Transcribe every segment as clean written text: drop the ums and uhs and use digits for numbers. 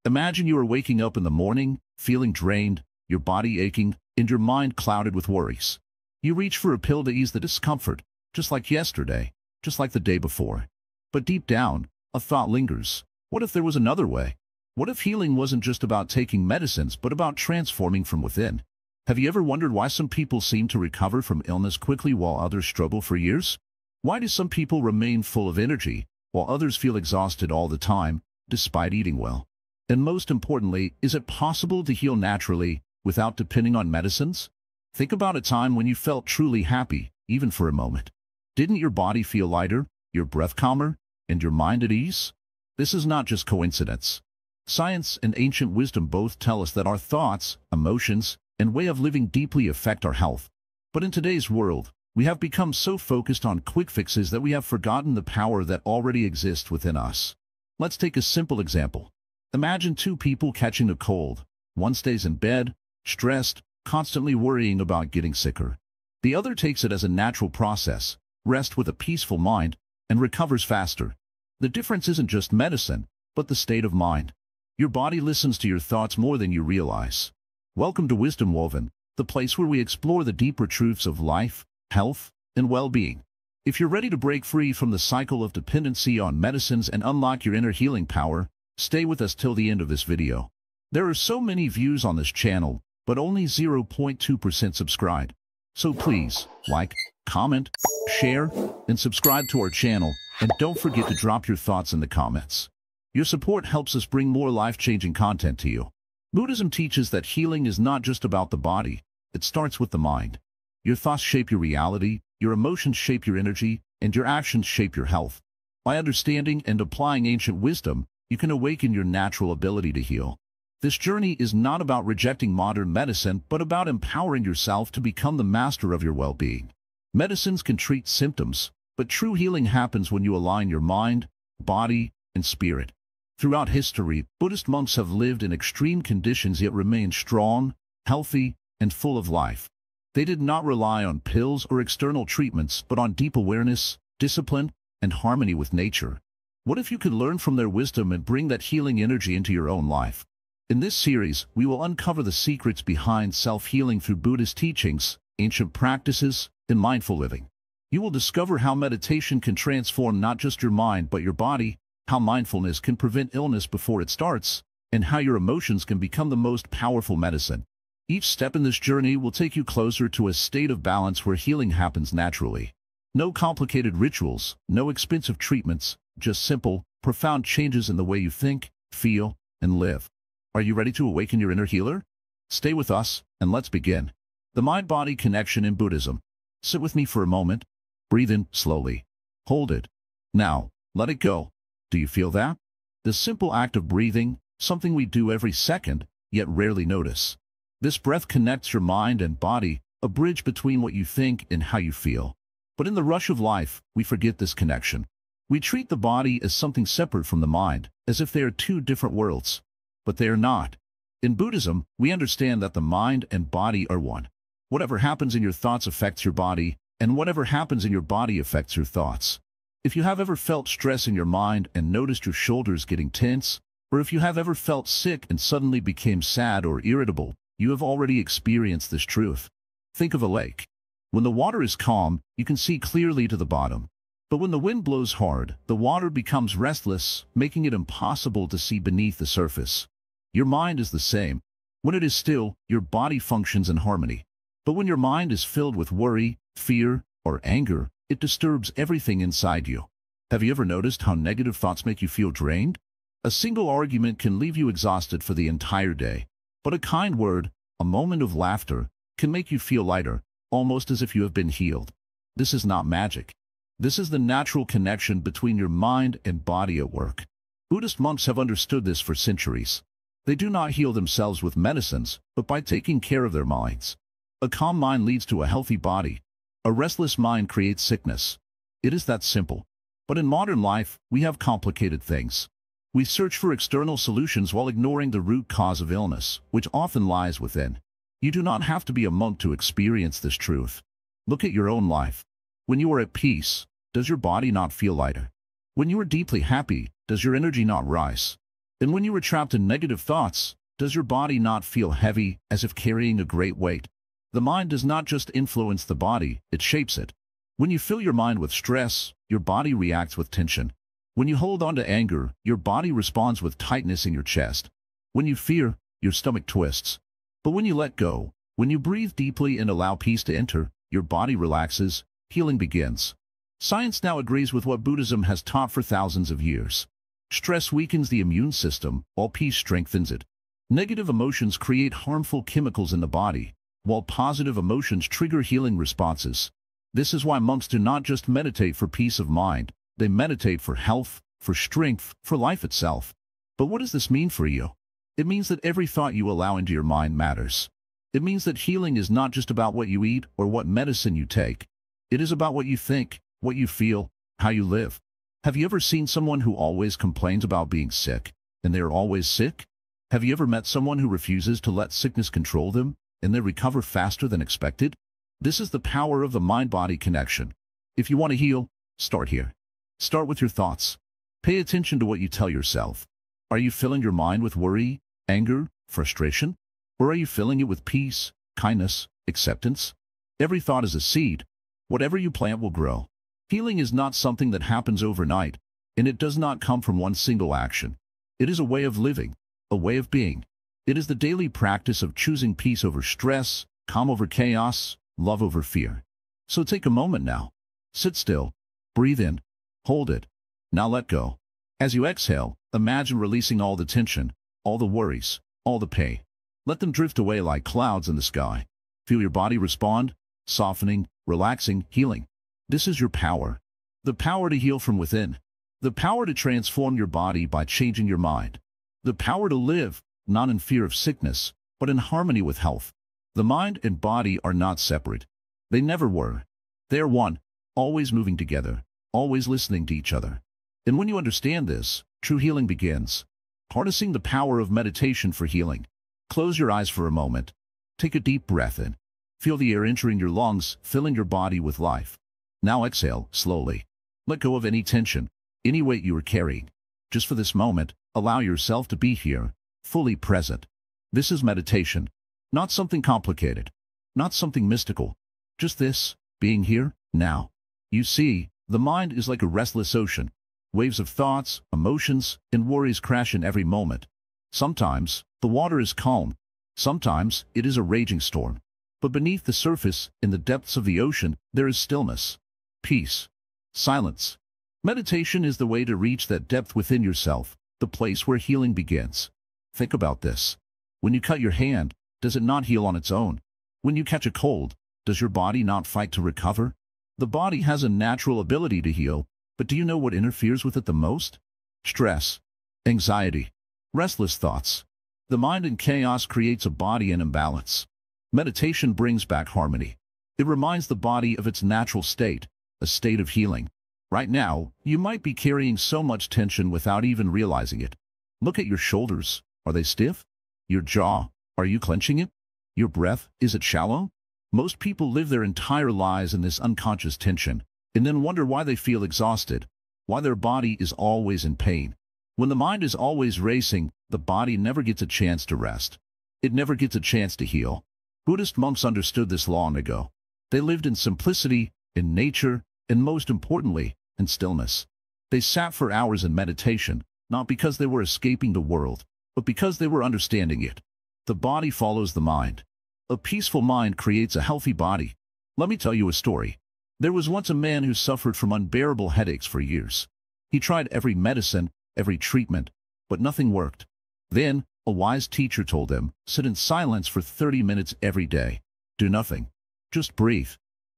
Imagine you are waking up in the morning, feeling drained, your body aching, and your mind clouded with worries. You reach for a pill to ease the discomfort, just like yesterday, just like the day before. But deep down, a thought lingers. What if there was another way? What if healing wasn't just about taking medicines, but about transforming from within? Have you ever wondered why some people seem to recover from illness quickly while others struggle for years? Why do some people remain full of energy, while others feel exhausted all the time, despite eating well? And most importantly, is it possible to heal naturally, without depending on medicines? Think about a time when you felt truly happy, even for a moment. Didn't your body feel lighter, your breath calmer, and your mind at ease? This is not just coincidence. Science and ancient wisdom both tell us that our thoughts, emotions, and way of living deeply affect our health. But in today's world, we have become so focused on quick fixes that we have forgotten the power that already exists within us. Let's take a simple example. Imagine two people catching a cold. One stays in bed, stressed, constantly worrying about getting sicker. The other takes it as a natural process, rests with a peaceful mind, and recovers faster. The difference isn't just medicine, but the state of mind. Your body listens to your thoughts more than you realize. Welcome to Wisdom Woven, the place where we explore the deeper truths of life, health, and well-being. If you're ready to break free from the cycle of dependency on medicines and unlock your inner healing power, stay with us till the end of this video. There are so many views on this channel, but only 0.2% subscribed. So please, like, comment, share, and subscribe to our channel, and don't forget to drop your thoughts in the comments. Your support helps us bring more life-changing content to you. Buddhism teaches that healing is not just about the body, it starts with the mind. Your thoughts shape your reality, your emotions shape your energy, and your actions shape your health. By understanding and applying ancient wisdom, you can awaken your natural ability to heal. This journey is not about rejecting modern medicine, but about empowering yourself to become the master of your well-being. Medicines can treat symptoms, but true healing happens when you align your mind, body, and spirit. Throughout history, Buddhist monks have lived in extreme conditions yet remained strong, healthy, and full of life. They did not rely on pills or external treatments, but on deep awareness, discipline, and harmony with nature. What if you could learn from their wisdom and bring that healing energy into your own life? In this series, we will uncover the secrets behind self-healing through Buddhist teachings, ancient practices, and mindful living. You will discover how meditation can transform not just your mind but your body, how mindfulness can prevent illness before it starts, and how your emotions can become the most powerful medicine. Each step in this journey will take you closer to a state of balance where healing happens naturally. No complicated rituals, no expensive treatments, just simple, profound changes in the way you think, feel, and live. Are you ready to awaken your inner healer? Stay with us, and let's begin. The mind-body connection in Buddhism. Sit with me for a moment. Breathe in slowly. Hold it. Now, let it go. Do you feel that? The simple act of breathing, something we do every second, yet rarely notice. This breath connects your mind and body, a bridge between what you think and how you feel. But in the rush of life, we forget this connection. We treat the body as something separate from the mind, as if they are two different worlds. But they are not. In Buddhism, we understand that the mind and body are one. Whatever happens in your thoughts affects your body, and whatever happens in your body affects your thoughts. If you have ever felt stress in your mind and noticed your shoulders getting tense, or if you have ever felt sick and suddenly became sad or irritable, you have already experienced this truth. Think of a lake. When the water is calm, you can see clearly to the bottom. But when the wind blows hard, the water becomes restless, making it impossible to see beneath the surface. Your mind is the same. When it is still, your body functions in harmony. But when your mind is filled with worry, fear, or anger, it disturbs everything inside you. Have you ever noticed how negative thoughts make you feel drained? A single argument can leave you exhausted for the entire day. But a kind word, a moment of laughter, can make you feel lighter, almost as if you have been healed. This is not magic. This is the natural connection between your mind and body at work. Buddhist monks have understood this for centuries. They do not heal themselves with medicines, but by taking care of their minds. A calm mind leads to a healthy body. A restless mind creates sickness. It is that simple. But in modern life, we have complicated things. We search for external solutions while ignoring the root cause of illness, which often lies within. You do not have to be a monk to experience this truth. Look at your own life. When you are at peace, does your body not feel lighter? When you are deeply happy, does your energy not rise? And when you are trapped in negative thoughts, does your body not feel heavy, as if carrying a great weight? The mind does not just influence the body, it shapes it. When you fill your mind with stress, your body reacts with tension. When you hold on to anger, your body responds with tightness in your chest. When you fear, your stomach twists. But when you let go, when you breathe deeply and allow peace to enter, your body relaxes, healing begins. Science now agrees with what Buddhism has taught for thousands of years. Stress weakens the immune system, while peace strengthens it. Negative emotions create harmful chemicals in the body, while positive emotions trigger healing responses. This is why monks do not just meditate for peace of mind, they meditate for health, for strength, for life itself. But what does this mean for you? It means that every thought you allow into your mind matters. It means that healing is not just about what you eat or what medicine you take. It is about what you think, what you feel, how you live. Have you ever seen someone who always complains about being sick, and they are always sick? Have you ever met someone who refuses to let sickness control them, and they recover faster than expected? This is the power of the mind-body connection. If you want to heal, start here. Start with your thoughts. Pay attention to what you tell yourself. Are you filling your mind with worry, anger, frustration? Or are you filling it with peace, kindness, acceptance? Every thought is a seed. Whatever you plant will grow. Healing is not something that happens overnight, and it does not come from one single action. It is a way of living, a way of being. It is the daily practice of choosing peace over stress, calm over chaos, love over fear. So take a moment now. Sit still. Breathe in. Hold it. Now let go. As you exhale, imagine releasing all the tension, all the worries, all the pain. Let them drift away like clouds in the sky. Feel your body respond, softening, relaxing, healing. This is your power. The power to heal from within. The power to transform your body by changing your mind. The power to live, not in fear of sickness, but in harmony with health. The mind and body are not separate. They never were. They are one, always moving together, always listening to each other. And when you understand this, true healing begins. Harnessing the power of meditation for healing. Close your eyes for a moment. Take a deep breath in. Feel the air entering your lungs, filling your body with life. Now exhale, slowly. Let go of any tension, any weight you are carrying. Just for this moment, allow yourself to be here, fully present. This is meditation. Not something complicated. Not something mystical. Just this, being here, now. You see, the mind is like a restless ocean. Waves of thoughts, emotions, and worries crash in every moment. Sometimes, the water is calm. Sometimes, it is a raging storm. But beneath the surface, in the depths of the ocean, there is stillness, peace, silence. Meditation is the way to reach that depth within yourself, the place where healing begins. Think about this. When you cut your hand, does it not heal on its own? When you catch a cold, does your body not fight to recover? The body has a natural ability to heal, but do you know what interferes with it the most? Stress, anxiety, restless thoughts. The mind in chaos creates a body in imbalance. Meditation brings back harmony. It reminds the body of its natural state, a state of healing. Right now, you might be carrying so much tension without even realizing it. Look at your shoulders. Are they stiff? Your jaw, are you clenching it? Your breath, is it shallow? Most people live their entire lives in this unconscious tension, and then wonder why they feel exhausted, why their body is always in pain. When the mind is always racing, the body never gets a chance to rest. It never gets a chance to heal. Buddhist monks understood this long ago. They lived in simplicity, in nature, and most importantly, in stillness. They sat for hours in meditation, not because they were escaping the world, but because they were understanding it. The body follows the mind. A peaceful mind creates a healthy body. Let me tell you a story. There was once a man who suffered from unbearable headaches for years. He tried every medicine, every treatment, but nothing worked. Then, a wise teacher told him, sit in silence for 30 minutes every day. Do nothing. Just breathe.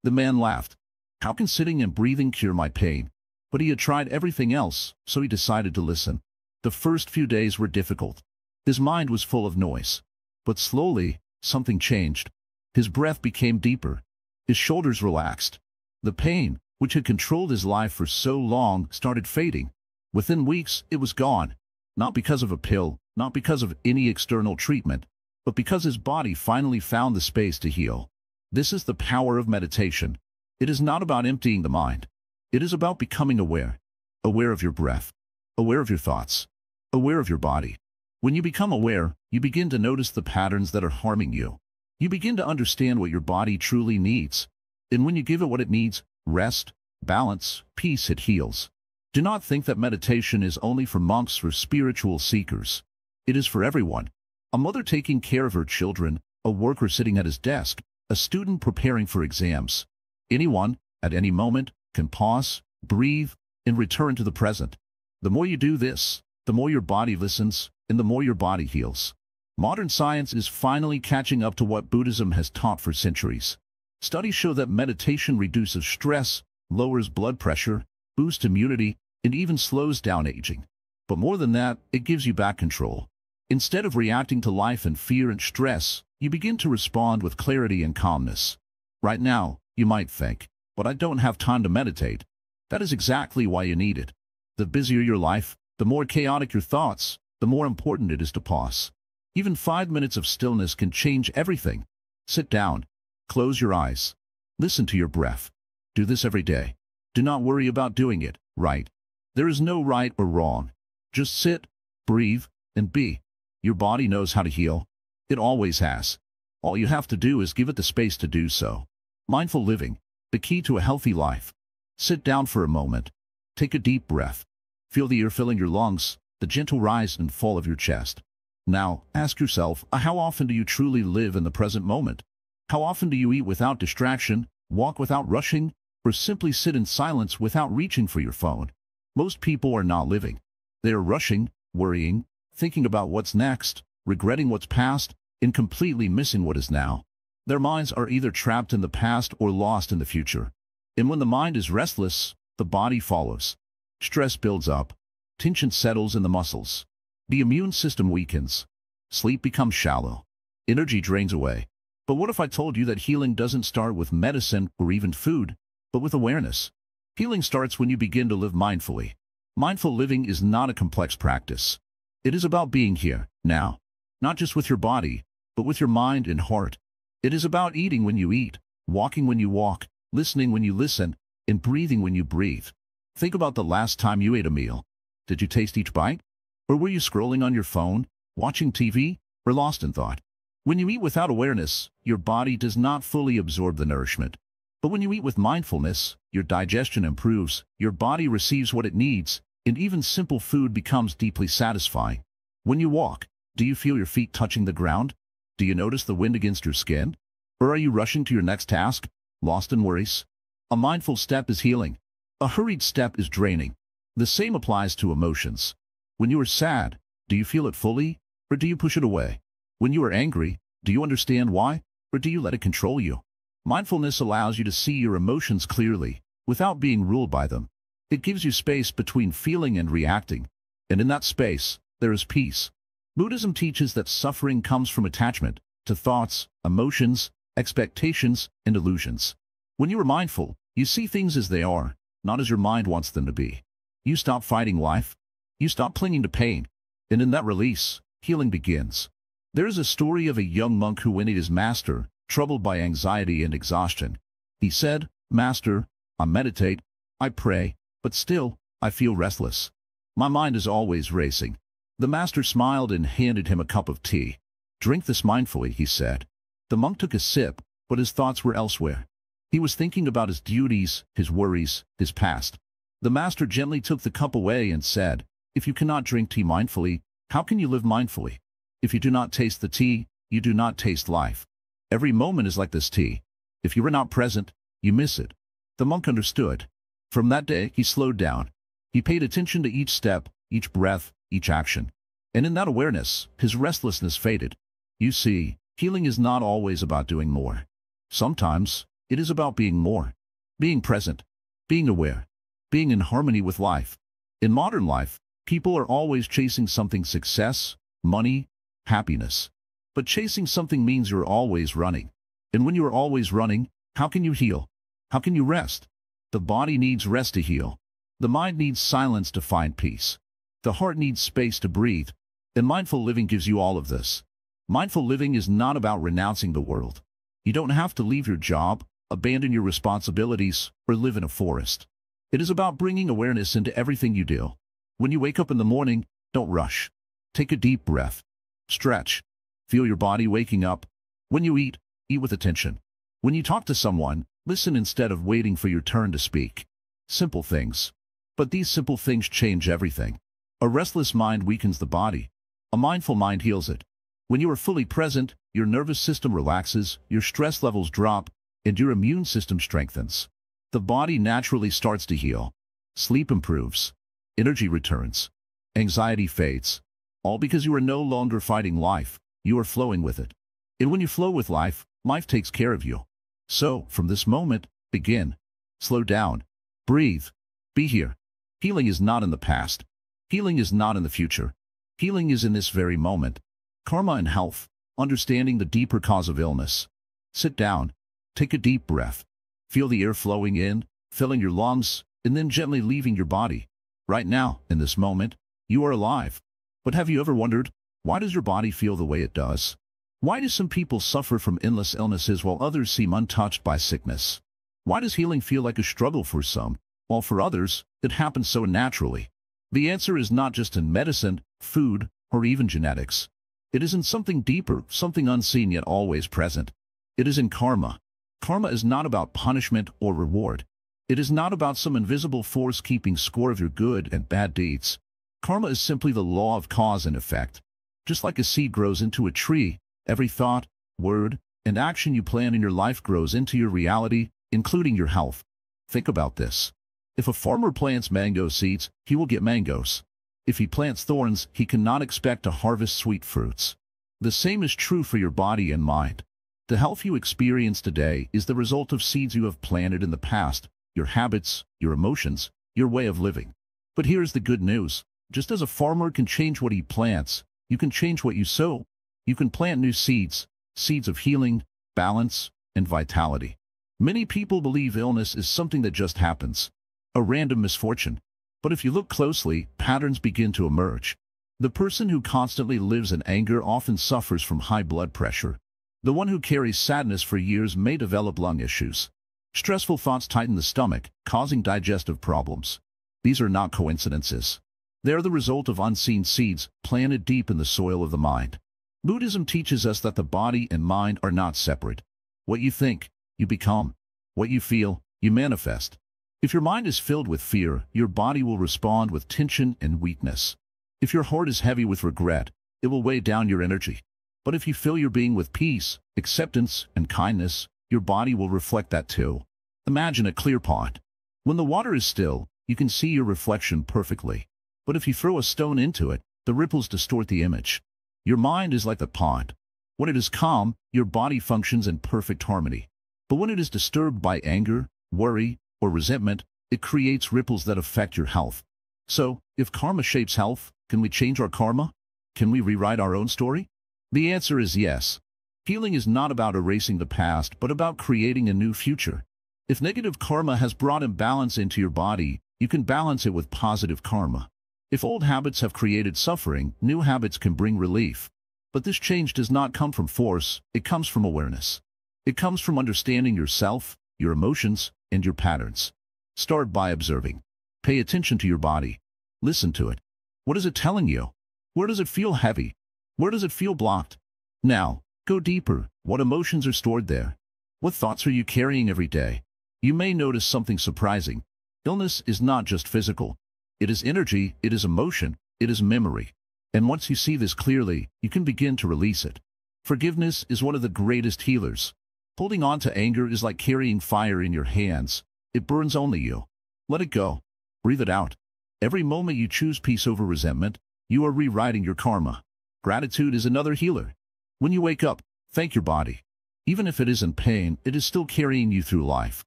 The man laughed. How can sitting and breathing cure my pain? But he had tried everything else, so he decided to listen. The first few days were difficult. His mind was full of noise. But slowly, something changed. His breath became deeper. His shoulders relaxed. The pain, which had controlled his life for so long, started fading. Within weeks, it was gone. Not because of a pill, not because of any external treatment, but because his body finally found the space to heal. This is the power of meditation. It is not about emptying the mind. It is about becoming aware. Aware of your breath. Aware of your thoughts. Aware of your body. When you become aware, you begin to notice the patterns that are harming you. You begin to understand what your body truly needs. And when you give it what it needs, rest, balance, peace, it heals. Do not think that meditation is only for monks or spiritual seekers. It is for everyone. A mother taking care of her children, a worker sitting at his desk, a student preparing for exams. Anyone, at any moment, can pause, breathe, and return to the present. The more you do this, the more your body listens, and the more your body heals. Modern science is finally catching up to what Buddhism has taught for centuries. Studies show that meditation reduces stress, lowers blood pressure, boosts immunity, and even slows down aging. But more than that, it gives you back control. Instead of reacting to life in fear and stress, you begin to respond with clarity and calmness. Right now, you might think, but I don't have time to meditate. That is exactly why you need it. The busier your life, the more chaotic your thoughts, the more important it is to pause. Even 5 minutes of stillness can change everything. Sit down. Close your eyes. Listen to your breath. Do this every day. Do not worry about doing it right. There is no right or wrong. Just sit, breathe, and be. Your body knows how to heal. It always has. All you have to do is give it the space to do so. Mindful living, the key to a healthy life. Sit down for a moment. Take a deep breath. Feel the air filling your lungs, the gentle rise and fall of your chest. Now, ask yourself, how often do you truly live in the present moment? How often do you eat without distraction, walk without rushing, or simply sit in silence without reaching for your phone? Most people are not living. They are rushing, worrying, thinking about what's next, regretting what's past, and completely missing what is now. Their minds are either trapped in the past or lost in the future. And when the mind is restless, the body follows. Stress builds up. Tension settles in the muscles. The immune system weakens. Sleep becomes shallow. Energy drains away. But what if I told you that healing doesn't start with medicine or even food, but with awareness? Healing starts when you begin to live mindfully. Mindful living is not a complex practice. It is about being here, now. Not just with your body, but with your mind and heart. It is about eating when you eat, walking when you walk, listening when you listen, and breathing when you breathe. Think about the last time you ate a meal. Did you taste each bite? Or were you scrolling on your phone, watching TV, or lost in thought? When you eat without awareness, your body does not fully absorb the nourishment. But when you eat with mindfulness, your digestion improves, your body receives what it needs, and even simple food becomes deeply satisfying. When you walk, do you feel your feet touching the ground? Do you notice the wind against your skin? Or are you rushing to your next task, lost in worries? A mindful step is healing. A hurried step is draining. The same applies to emotions. When you are sad, do you feel it fully, or do you push it away? When you are angry, do you understand why, or do you let it control you? Mindfulness allows you to see your emotions clearly, without being ruled by them. It gives you space between feeling and reacting, and in that space, there is peace. Buddhism teaches that suffering comes from attachment to thoughts, emotions, expectations, and illusions. When you are mindful, you see things as they are, not as your mind wants them to be. You stop fighting life. You stop clinging to pain. And in that release, healing begins. There is a story of a young monk who went to his master, troubled by anxiety and exhaustion. He said, "Master, I meditate, I pray, but still, I feel restless. My mind is always racing." The master smiled and handed him a cup of tea. "Drink this mindfully," he said. The monk took a sip, but his thoughts were elsewhere. He was thinking about his duties, his worries, his past. The master gently took the cup away and said, "If you cannot drink tea mindfully, how can you live mindfully? If you do not taste the tea, you do not taste life. Every moment is like this tea. If you are not present, you miss it." The monk understood. From that day, he slowed down. He paid attention to each step, each breath, each action. And in that awareness, his restlessness faded. You see, healing is not always about doing more. Sometimes, it is about being more. Being present, being aware, being in harmony with life. In modern life, people are always chasing something: success, money, happiness. But chasing something means you're always running. And when you are always running, how can you heal? How can you rest? The body needs rest to heal. The mind needs silence to find peace. The heart needs space to breathe. And mindful living gives you all of this. Mindful living is not about renouncing the world. You don't have to leave your job, abandon your responsibilities, or live in a forest. It is about bringing awareness into everything you do. When you wake up in the morning, Don't rush. Take a deep breath. Stretch. Feel your body waking up. When you eat, eat with attention. When you talk to someone, listen instead of waiting for your turn to speak. Simple things. But these simple things change everything. A restless mind weakens the body. A mindful mind heals it. When you are fully present, your nervous system relaxes, your stress levels drop, and your immune system strengthens. The body naturally starts to heal. Sleep improves. Energy returns. Anxiety fades. All because you are no longer fighting life, you are flowing with it. And when you flow with life, life takes care of you. So, from this moment, begin. Slow down. Breathe. Be here. Healing is not in the past. Healing is not in the future. Healing is in this very moment. Karma and health. Understanding the deeper cause of illness. Sit down. Take a deep breath. Feel the air flowing in, filling your lungs, and then gently leaving your body. Right now, in this moment, you are alive. But have you ever wondered, why does your body feel the way it does? Why do some people suffer from endless illnesses while others seem untouched by sickness? Why does healing feel like a struggle for some, while for others, it happens so naturally? The answer is not just in medicine, food, or even genetics. It is in something deeper, something unseen yet always present. It is in karma. Karma is not about punishment or reward. It is not about some invisible force keeping score of your good and bad deeds. Karma is simply the law of cause and effect. Just like a seed grows into a tree, every thought, word, and action you plan in your life grows into your reality, including your health. Think about this. If a farmer plants mango seeds, he will get mangoes. If he plants thorns, he cannot expect to harvest sweet fruits. The same is true for your body and mind. The health you experience today is the result of seeds you have planted in the past, your habits, your emotions, your way of living. But here's the good news. Just as a farmer can change what he plants, you can change what you sow. You can plant new seeds, seeds of healing, balance, and vitality. Many people believe illness is something that just happens, a random misfortune. But if you look closely, patterns begin to emerge. The person who constantly lives in anger often suffers from high blood pressure. The one who carries sadness for years may develop lung issues. Stressful thoughts tighten the stomach, causing digestive problems. These are not coincidences. They are the result of unseen seeds planted deep in the soil of the mind. Buddhism teaches us that the body and mind are not separate. What you think, you become. What you feel, you manifest. If your mind is filled with fear, your body will respond with tension and weakness. If your heart is heavy with regret, it will weigh down your energy. But if you fill your being with peace, acceptance, and kindness, your body will reflect that too. Imagine a clear pond. When the water is still, you can see your reflection perfectly. But if you throw a stone into it, the ripples distort the image. Your mind is like the pond. When it is calm, your body functions in perfect harmony. But when it is disturbed by anger, worry, or resentment, it creates ripples that affect your health. So, if karma shapes health, can we change our karma? Can we rewrite our own story? The answer is yes. Healing is not about erasing the past, but about creating a new future. If negative karma has brought imbalance into your body, you can balance it with positive karma. If old habits have created suffering, new habits can bring relief. But this change does not come from force, it comes from awareness. It comes from understanding yourself, your emotions, and your patterns. Start by observing. Pay attention to your body. Listen to it. What is it telling you? Where does it feel heavy? Where does it feel blocked? Now, go deeper. What emotions are stored there? What thoughts are you carrying every day? You may notice something surprising. Illness is not just physical. It is energy, it is emotion, it is memory. And once you see this clearly, you can begin to release it. Forgiveness is one of the greatest healers. Holding on to anger is like carrying fire in your hands. It burns only you. Let it go. Breathe it out. Every moment you choose peace over resentment, you are rewriting your karma. Gratitude is another healer. When you wake up, thank your body. Even if it is in pain, it is still carrying you through life.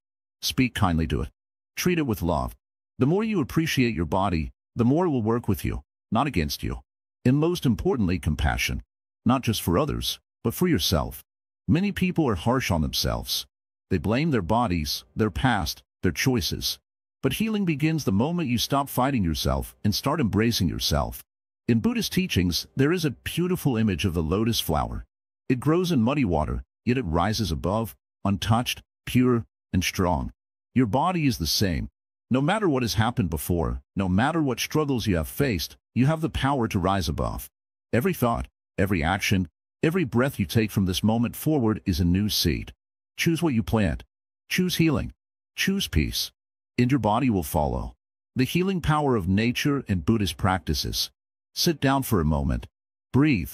Speak kindly to it. Treat it with love. The more you appreciate your body, the more it will work with you, not against you. And most importantly, compassion. Not just for others, but for yourself. Many people are harsh on themselves. They blame their bodies, their past, their choices. But healing begins the moment you stop fighting yourself and start embracing yourself. In Buddhist teachings, there is a beautiful image of the lotus flower. It grows in muddy water, yet it rises above, untouched, pure, and strong. Your body is the same. No matter what has happened before, no matter what struggles you have faced, you have the power to rise above. Every thought, every action, every breath you take from this moment forward is a new seed. Choose what you plant. Choose healing. Choose peace. And your body will follow. The healing power of nature and Buddhist practices. Sit down for a moment. Breathe.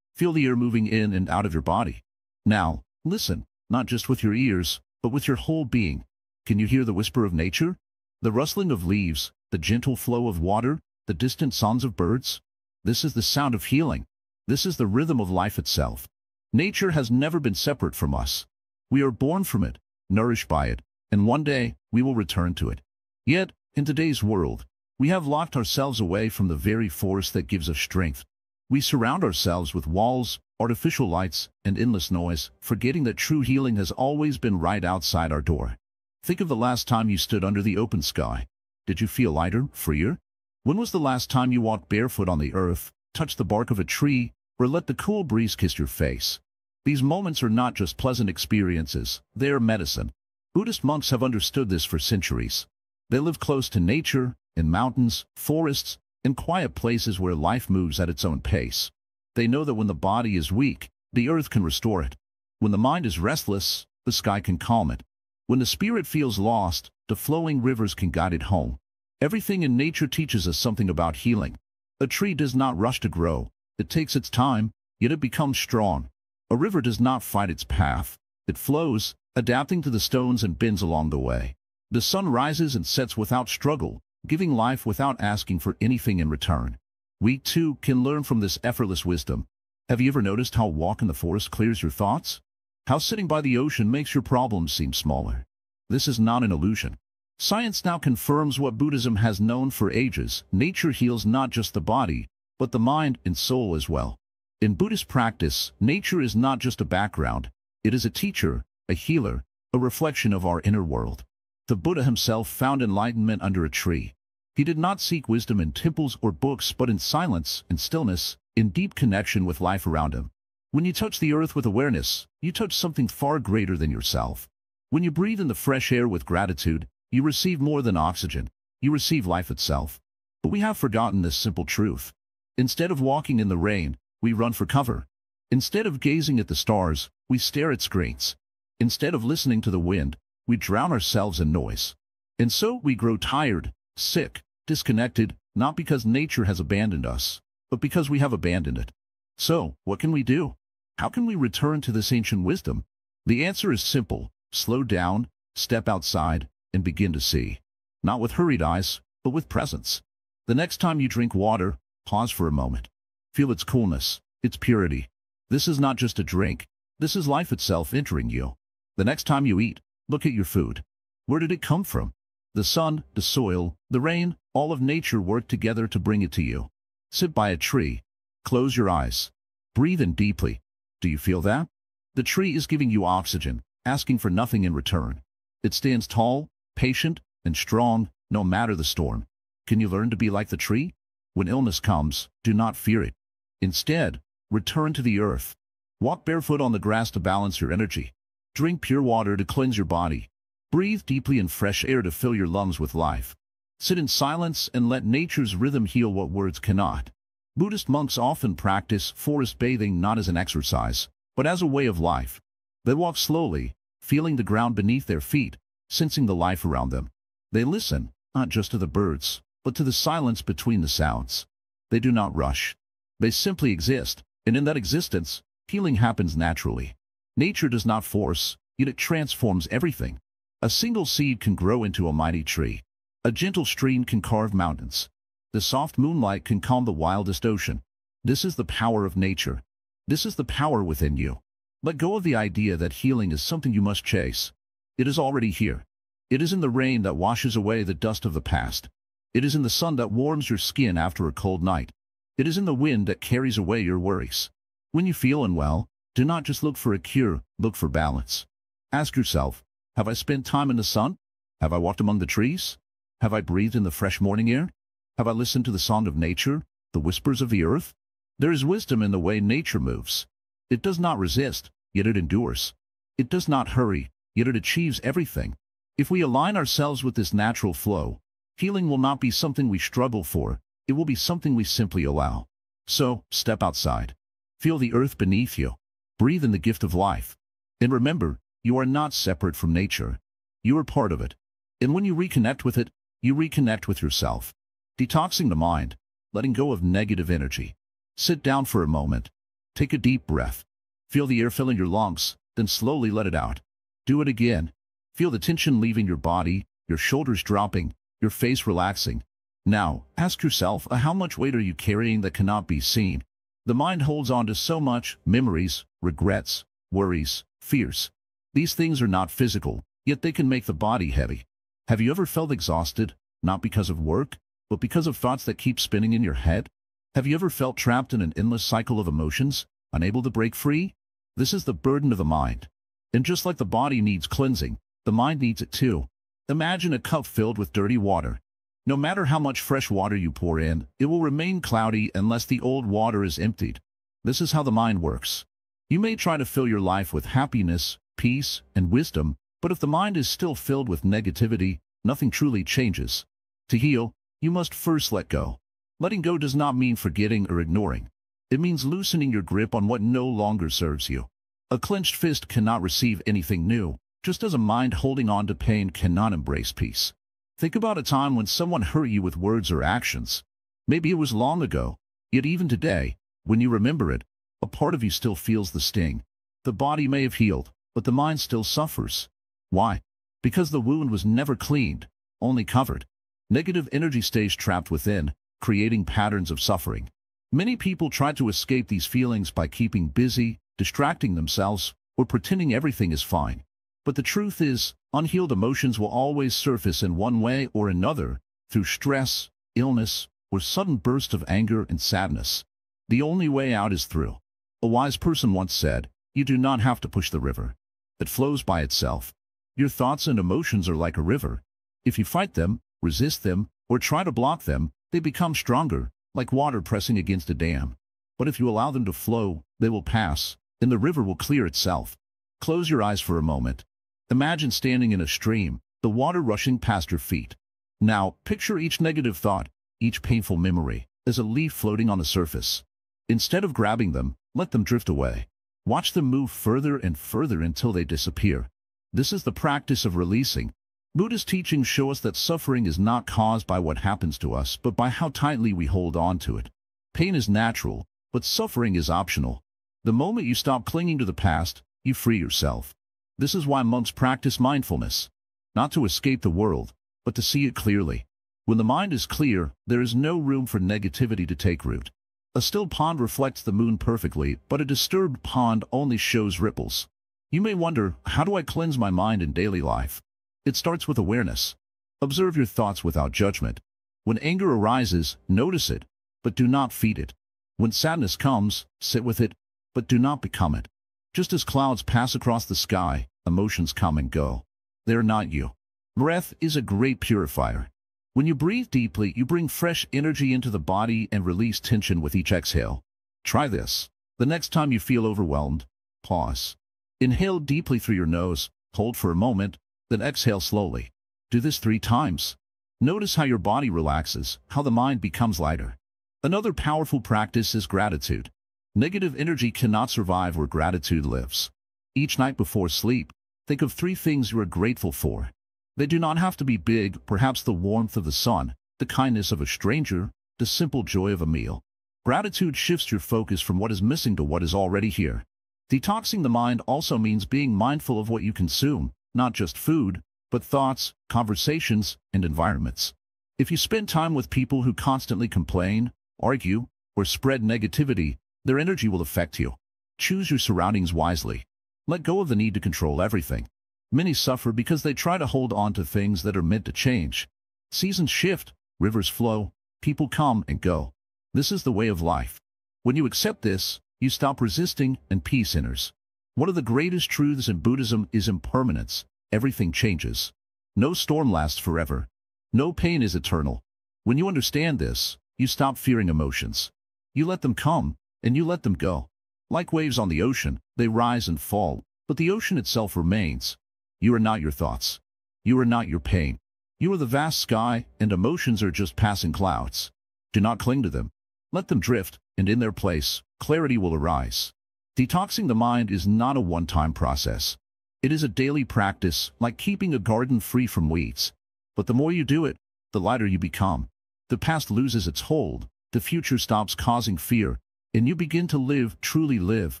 Feel the air moving in and out of your body. Now, listen, not just with your ears, but with your whole being. Can you hear the whisper of nature? The rustling of leaves, the gentle flow of water, the distant songs of birds? This is the sound of healing. This is the rhythm of life itself. Nature has never been separate from us. We are born from it, nourished by it, and one day we will return to it. Yet, in today's world, we have locked ourselves away from the very force that gives us strength. We surround ourselves with walls, artificial lights, and endless noise, forgetting that true healing has always been right outside our door. Think of the last time you stood under the open sky. Did you feel lighter, freer? When was the last time you walked barefoot on the earth, touched the bark of a tree, or let the cool breeze kiss your face? These moments are not just pleasant experiences, they are medicine. Buddhist monks have understood this for centuries. They live close to nature, in mountains, forests, and quiet places where life moves at its own pace. They know that when the body is weak, the earth can restore it. When the mind is restless, the sky can calm it. When the spirit feels lost, the flowing rivers can guide it home. Everything in nature teaches us something about healing. A tree does not rush to grow. It takes its time, yet it becomes strong. A river does not fight its path. It flows, adapting to the stones and bends along the way. The sun rises and sets without struggle, giving life without asking for anything in return. We, too, can learn from this effortless wisdom. Have you ever noticed how a walk in the forest clears your thoughts? How sitting by the ocean makes your problems seem smaller? This is not an illusion. Science now confirms what Buddhism has known for ages. Nature heals not just the body, but the mind and soul as well. In Buddhist practice, nature is not just a background. It is a teacher, a healer, a reflection of our inner world. The Buddha himself found enlightenment under a tree. He did not seek wisdom in temples or books, but in silence, in stillness, in deep connection with life around him. When you touch the earth with awareness, you touch something far greater than yourself. When you breathe in the fresh air with gratitude, you receive more than oxygen. You receive life itself. But we have forgotten this simple truth. Instead of walking in the rain, we run for cover. Instead of gazing at the stars, we stare at screens. Instead of listening to the wind, we drown ourselves in noise. And so we grow tired, sick, disconnected, not because nature has abandoned us, but because we have abandoned it. So, what can we do? How can we return to this ancient wisdom? The answer is simple. Slow down, step outside, and begin to see. Not with hurried eyes, but with presence. The next time you drink water, pause for a moment. Feel its coolness, its purity. This is not just a drink. This is life itself entering you. The next time you eat, look at your food. Where did it come from? The sun, the soil, the rain, all of nature worked together to bring it to you. Sit by a tree. Close your eyes. Breathe in deeply. Do you feel that? The tree is giving you oxygen, asking for nothing in return. It stands tall, patient, and strong, no matter the storm. Can you learn to be like the tree? When illness comes, do not fear it. Instead, return to the earth. Walk barefoot on the grass to balance your energy. Drink pure water to cleanse your body. Breathe deeply in fresh air to fill your lungs with life. Sit in silence and let nature's rhythm heal what words cannot. Buddhist monks often practice forest bathing not as an exercise, but as a way of life. They walk slowly, feeling the ground beneath their feet, sensing the life around them. They listen, not just to the birds, but to the silence between the sounds. They do not rush. They simply exist, and in that existence, healing happens naturally. Nature does not force, yet it transforms everything. A single seed can grow into a mighty tree. A gentle stream can carve mountains. The soft moonlight can calm the wildest ocean. This is the power of nature. This is the power within you. Let go of the idea that healing is something you must chase. It is already here. It is in the rain that washes away the dust of the past. It is in the sun that warms your skin after a cold night. It is in the wind that carries away your worries. When you feel unwell, do not just look for a cure, look for balance. Ask yourself, have I spent time in the sun? Have I walked among the trees? Have I breathed in the fresh morning air? Have I listened to the song of nature, the whispers of the earth? There is wisdom in the way nature moves. It does not resist, yet it endures. It does not hurry, yet it achieves everything. If we align ourselves with this natural flow, Healing will not be something we struggle for, it will be something we simply allow. So, step outside. Feel the earth beneath you. Breathe in the gift of life. And remember, you are not separate from nature. You are part of it. And when you reconnect with it, you reconnect with yourself. Detoxing the mind, letting go of negative energy. Sit down for a moment. Take a deep breath. Feel the air filling your lungs, then slowly let it out. Do it again. Feel the tension leaving your body, your shoulders dropping, your face relaxing. Now, ask yourself, how much weight are you carrying that cannot be seen? The mind holds on to so much: memories, regrets, worries, fears. These things are not physical, yet they can make the body heavy. Have you ever felt exhausted, not because of work, but because of thoughts that keep spinning in your head? Have you ever felt trapped in an endless cycle of emotions, unable to break free? This is the burden of the mind. And just like the body needs cleansing, the mind needs it too. Imagine a cup filled with dirty water. No matter how much fresh water you pour in, it will remain cloudy unless the old water is emptied. This is how the mind works. You may try to fill your life with happiness, peace, and wisdom, but if the mind is still filled with negativity, nothing truly changes. To heal, you must first let go. Letting go does not mean forgetting or ignoring. It means loosening your grip on what no longer serves you. A clenched fist cannot receive anything new, just as a mind holding on to pain cannot embrace peace. Think about a time when someone hurt you with words or actions. Maybe it was long ago, yet even today, when you remember it, a part of you still feels the sting. The body may have healed, but the mind still suffers. Why? Because the wound was never cleaned, only covered. Negative energy stays trapped within, creating patterns of suffering. Many people try to escape these feelings by keeping busy, distracting themselves, or pretending everything is fine. But the truth is, unhealed emotions will always surface in one way or another, through stress, illness, or sudden bursts of anger and sadness. The only way out is through. A wise person once said, "You do not have to push the river. It flows by itself." Your thoughts and emotions are like a river. If you fight them, resist them, or try to block them, they become stronger, like water pressing against a dam. But if you allow them to flow, they will pass, and the river will clear itself. Close your eyes for a moment. Imagine standing in a stream, the water rushing past your feet. Now, picture each negative thought, each painful memory, as a leaf floating on the surface. Instead of grabbing them, let them drift away. Watch them move further and further until they disappear. This is the practice of releasing. Buddhist teachings show us that suffering is not caused by what happens to us, but by how tightly we hold on to it. Pain is natural, but suffering is optional. The moment you stop clinging to the past, you free yourself. This is why monks practice mindfulness. Not to escape the world, but to see it clearly. When the mind is clear, there is no room for negativity to take root. A still pond reflects the moon perfectly, but a disturbed pond only shows ripples. You may wonder, how do I cleanse my mind in daily life? It starts with awareness. Observe your thoughts without judgment. When anger arises, notice it, but do not feed it. When sadness comes, sit with it, but do not become it. Just as clouds pass across the sky, emotions come and go. They are not you. Breath is a great purifier. When you breathe deeply, you bring fresh energy into the body and release tension with each exhale. Try this. The next time you feel overwhelmed, pause. Inhale deeply through your nose, hold for a moment, then exhale slowly. Do this 3 times. Notice how your body relaxes, how the mind becomes lighter. Another powerful practice is gratitude. Negative energy cannot survive where gratitude lives. Each night before sleep, think of 3 things you are grateful for. They do not have to be big, perhaps the warmth of the sun, the kindness of a stranger, the simple joy of a meal. Gratitude shifts your focus from what is missing to what is already here. Detoxing the mind also means being mindful of what you consume, not just food, but thoughts, conversations, and environments. If you spend time with people who constantly complain, argue, or spread negativity, their energy will affect you. Choose your surroundings wisely. Let go of the need to control everything. Many suffer because they try to hold on to things that are meant to change. Seasons shift, rivers flow, people come and go. This is the way of life. When you accept this, you stop resisting and peace enters. One of the greatest truths in Buddhism is impermanence. Everything changes. No storm lasts forever. No pain is eternal. When you understand this, you stop fearing emotions. You let them come, and you let them go. Like waves on the ocean, they rise and fall, but the ocean itself remains. You are not your thoughts. You are not your pain. You are the vast sky, and emotions are just passing clouds. Do not cling to them. Let them drift, and in their place, clarity will arise. Detoxing the mind is not a one-time process. It is a daily practice, like keeping a garden free from weeds. But the more you do it, the lighter you become. The past loses its hold, the future stops causing fear, and you begin to live, truly live,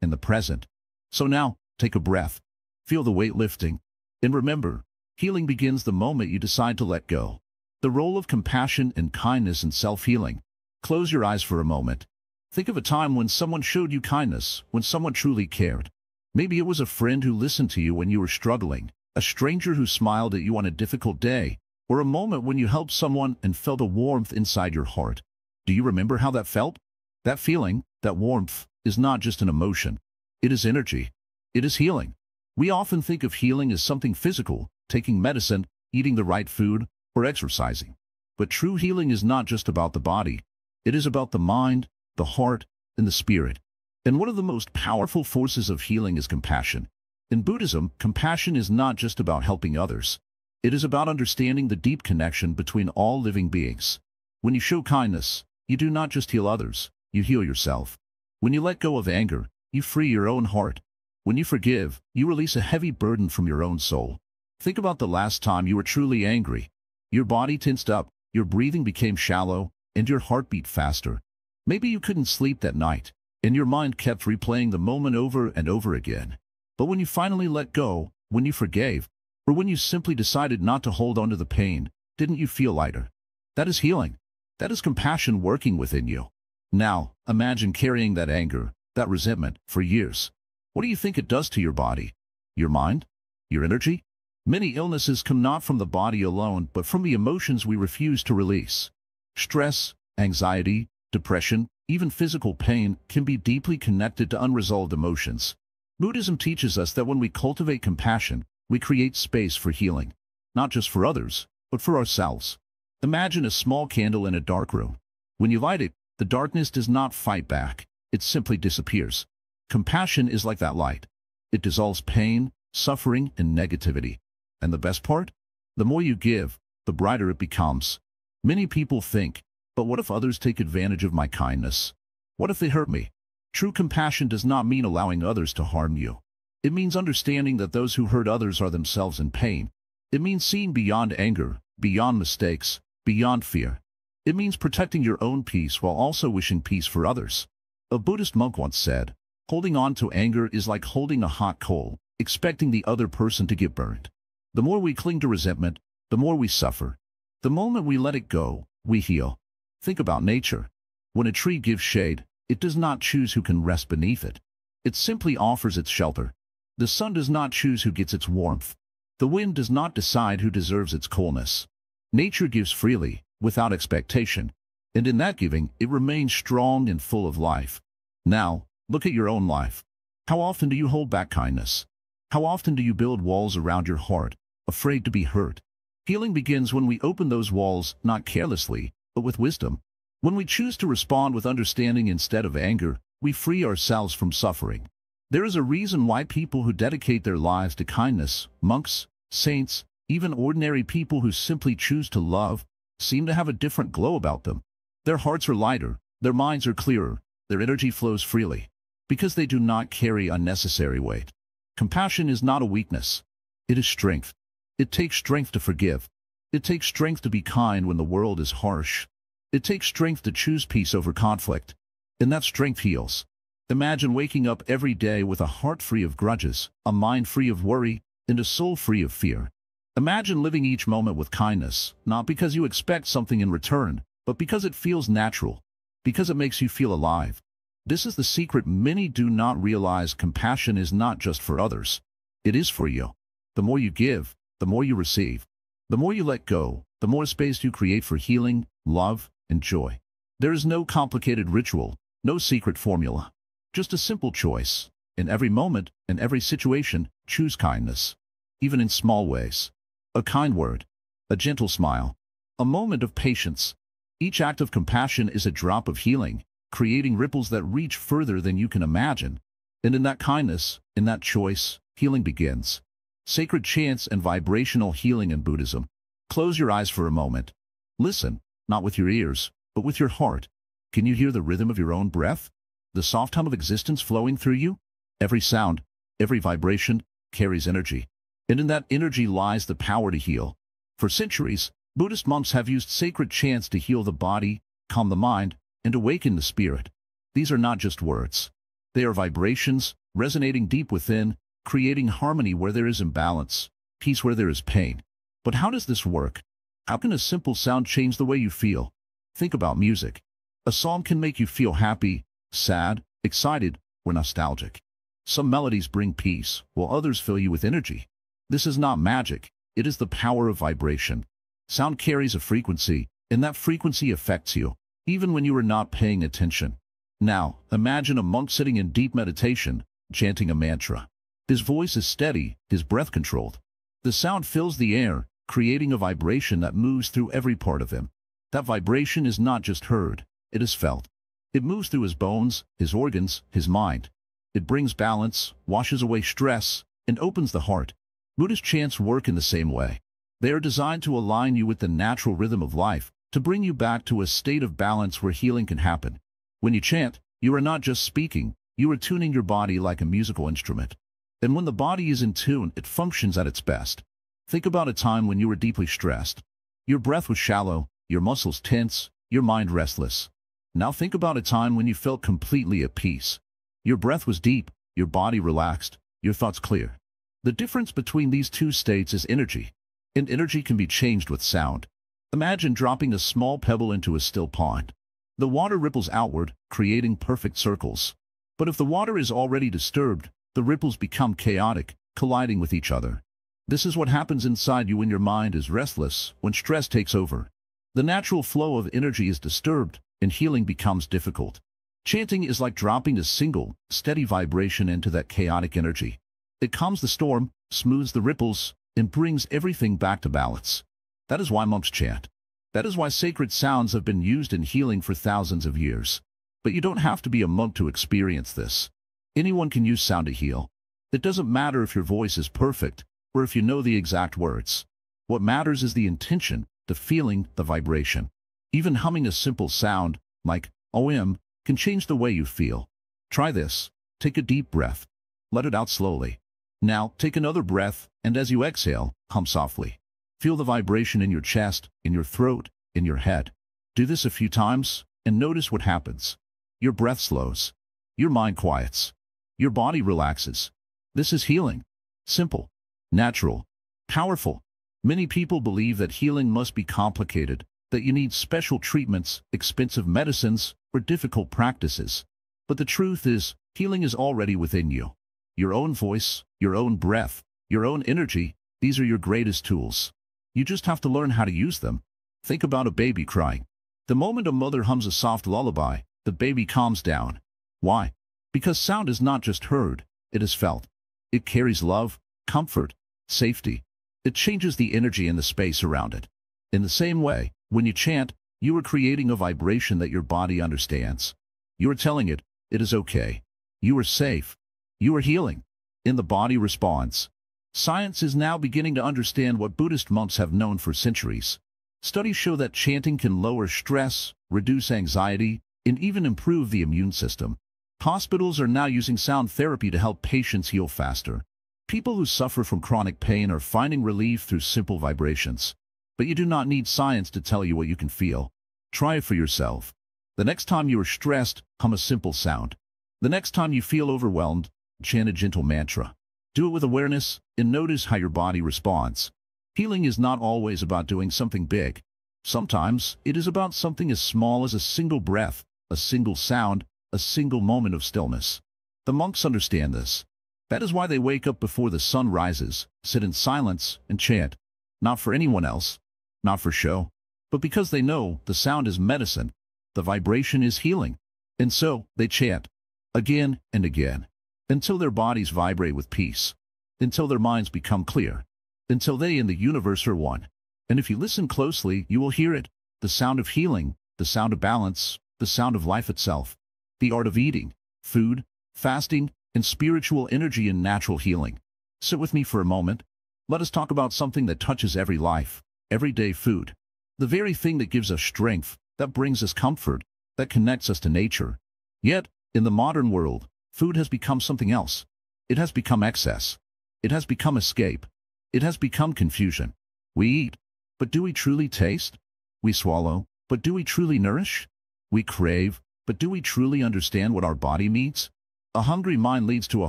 in the present. So now, take a breath. Feel the weight lifting. And remember, healing begins the moment you decide to let go. The role of compassion and kindness in self-healing. Close your eyes for a moment. Think of a time when someone showed you kindness, when someone truly cared. Maybe it was a friend who listened to you when you were struggling, a stranger who smiled at you on a difficult day, or a moment when you helped someone and felt a warmth inside your heart. Do you remember how that felt? That feeling, that warmth, is not just an emotion. It is energy. It is healing. We often think of healing as something physical, taking medicine, eating the right food, or exercising. But true healing is not just about the body. It is about the mind, the heart, and the spirit. And one of the most powerful forces of healing is compassion. In Buddhism, compassion is not just about helping others. It is about understanding the deep connection between all living beings. When you show kindness, you do not just heal others, you heal yourself. When you let go of anger, you free your own heart. When you forgive, you release a heavy burden from your own soul. Think about the last time you were truly angry. Your body tensed up, your breathing became shallow, and your heart beat faster. Maybe you couldn't sleep that night, and your mind kept replaying the moment over and over again. But when you finally let go, when you forgave, or when you simply decided not to hold on to the pain, didn't you feel lighter? That is healing. That is compassion working within you. Now, imagine carrying that anger, that resentment, for years. What do you think it does to your body? Your mind? Your energy? Many illnesses come not from the body alone, but from the emotions we refuse to release. Stress, anxiety, depression, even physical pain can be deeply connected to unresolved emotions. Buddhism teaches us that when we cultivate compassion, we create space for healing, not just for others, but for ourselves. Imagine a small candle in a dark room. When you light it, the darkness does not fight back. It simply disappears. Compassion is like that light. It dissolves pain, suffering, and negativity. And the best part? The more you give, the brighter it becomes. Many people think, but what if others take advantage of my kindness? What if they hurt me? True compassion does not mean allowing others to harm you. It means understanding that those who hurt others are themselves in pain. It means seeing beyond anger, beyond mistakes, beyond fear. It means protecting your own peace while also wishing peace for others. A Buddhist monk once said, holding on to anger is like holding a hot coal, expecting the other person to get burned. The more we cling to resentment, the more we suffer. The moment we let it go, we heal. Think about nature. When a tree gives shade, it does not choose who can rest beneath it. It simply offers its shelter. The sun does not choose who gets its warmth. The wind does not decide who deserves its coolness. Nature gives freely, without expectation, and in that giving, it remains strong and full of life. Now, look at your own life. How often do you hold back kindness? How often do you build walls around your heart, afraid to be hurt? Healing begins when we open those walls, not carelessly, but with wisdom. When we choose to respond with understanding instead of anger, we free ourselves from suffering. There is a reason why people who dedicate their lives to kindness, monks, saints, even ordinary people who simply choose to love, seem to have a different glow about them. Their hearts are lighter, their minds are clearer, their energy flows freely, because they do not carry unnecessary weight. Compassion is not a weakness. It is strength. It takes strength to forgive. It takes strength to be kind when the world is harsh. It takes strength to choose peace over conflict. And that strength heals. Imagine waking up every day with a heart free of grudges, a mind free of worry, and a soul free of fear. Imagine living each moment with kindness, not because you expect something in return, but because it feels natural, because it makes you feel alive. This is the secret many do not realize. Compassion is not just for others. It is for you. The more you give, the more you receive. The more you let go, the more space you create for healing, love, and joy. There is no complicated ritual, no secret formula. Just a simple choice. In every moment, in every situation, choose kindness. Even in small ways. A kind word. A gentle smile. A moment of patience. Each act of compassion is a drop of healing, creating ripples that reach further than you can imagine. And in that kindness, in that choice, healing begins. Sacred chants and vibrational healing in Buddhism. Close your eyes for a moment. Listen, not with your ears, but with your heart. Can you hear the rhythm of your own breath? The soft hum of existence flowing through you? Every sound, every vibration carries energy. And in that energy lies the power to heal. For centuries, Buddhist monks have used sacred chants to heal the body, calm the mind, and awaken the spirit. These are not just words. They are vibrations, resonating deep within, creating harmony where there is imbalance, peace where there is pain. But how does this work? How can a simple sound change the way you feel? Think about music. A song can make you feel happy, sad, excited, or nostalgic. Some melodies bring peace, while others fill you with energy. This is not magic. It is the power of vibration. Sound carries a frequency, and that frequency affects you, even when you are not paying attention. Now, imagine a monk sitting in deep meditation, chanting a mantra. His voice is steady, his breath controlled. The sound fills the air, creating a vibration that moves through every part of him. That vibration is not just heard, it is felt. It moves through his bones, his organs, his mind. It brings balance, washes away stress, and opens the heart. Buddhist chants work in the same way. They are designed to align you with the natural rhythm of life, to bring you back to a state of balance where healing can happen. When you chant, you are not just speaking, you are tuning your body like a musical instrument. And when the body is in tune, it functions at its best. Think about a time when you were deeply stressed. Your breath was shallow, your muscles tense, your mind restless. Now think about a time when you felt completely at peace. Your breath was deep, your body relaxed, your thoughts clear. The difference between these two states is energy. And energy can be changed with sound. Imagine dropping a small pebble into a still pond. The water ripples outward, creating perfect circles. But if the water is already disturbed, the ripples become chaotic, colliding with each other. This is what happens inside you when your mind is restless, when stress takes over. The natural flow of energy is disturbed, and healing becomes difficult. Chanting is like dropping a single, steady vibration into that chaotic energy. It calms the storm, smooths the ripples, and brings everything back to balance. That is why monks chant. That is why sacred sounds have been used in healing for thousands of years. But you don't have to be a monk to experience this. Anyone can use sound to heal. It doesn't matter if your voice is perfect, or if you know the exact words. What matters is the intention, the feeling, the vibration. Even humming a simple sound, like OM, can change the way you feel. Try this. Take a deep breath. Let it out slowly. Now, take another breath, and as you exhale, hum softly. Feel the vibration in your chest, in your throat, in your head. Do this a few times, and notice what happens. Your breath slows. Your mind quiets. Your body relaxes. This is healing. Simple, natural, powerful. Many people believe that healing must be complicated, that you need special treatments, expensive medicines, or difficult practices. But the truth is, healing is already within you. Your own voice, your own breath, your own energy, these are your greatest tools. You just have to learn how to use them. Think about a baby crying. The moment a mother hums a soft lullaby, the baby calms down. Why? Because sound is not just heard, it is felt. It carries love, comfort, safety. It changes the energy in the space around it. In the same way, when you chant, you are creating a vibration that your body understands. You are telling it, it is okay. You are safe. You are healing. And the body responds. Science is now beginning to understand what Buddhist monks have known for centuries. Studies show that chanting can lower stress, reduce anxiety, and even improve the immune system. Hospitals are now using sound therapy to help patients heal faster. People who suffer from chronic pain are finding relief through simple vibrations. But you do not need science to tell you what you can feel. Try it for yourself. The next time you are stressed, hum a simple sound. The next time you feel overwhelmed, chant a gentle mantra. Do it with awareness, and notice how your body responds. Healing is not always about doing something big. Sometimes, it is about something as small as a single breath, a single sound, a single moment of stillness. The monks understand this. That is why they wake up before the sun rises, sit in silence, and chant. Not for anyone else, not for show, but because they know the sound is medicine, the vibration is healing. And so, they chant, again and again, until their bodies vibrate with peace, until their minds become clear, until they and the universe are one. And if you listen closely, you will hear it, the sound of healing, the sound of balance, the sound of life itself, the art of eating, food, fasting, and spiritual energy and natural healing. Sit with me for a moment. Let us talk about something that touches every life, everyday food. The very thing that gives us strength, that brings us comfort, that connects us to nature. Yet, in the modern world, food has become something else. It has become excess. It has become escape. It has become confusion. We eat, but do we truly taste? We swallow, but do we truly nourish? We crave, but do we truly understand what our body needs? A hungry mind leads to a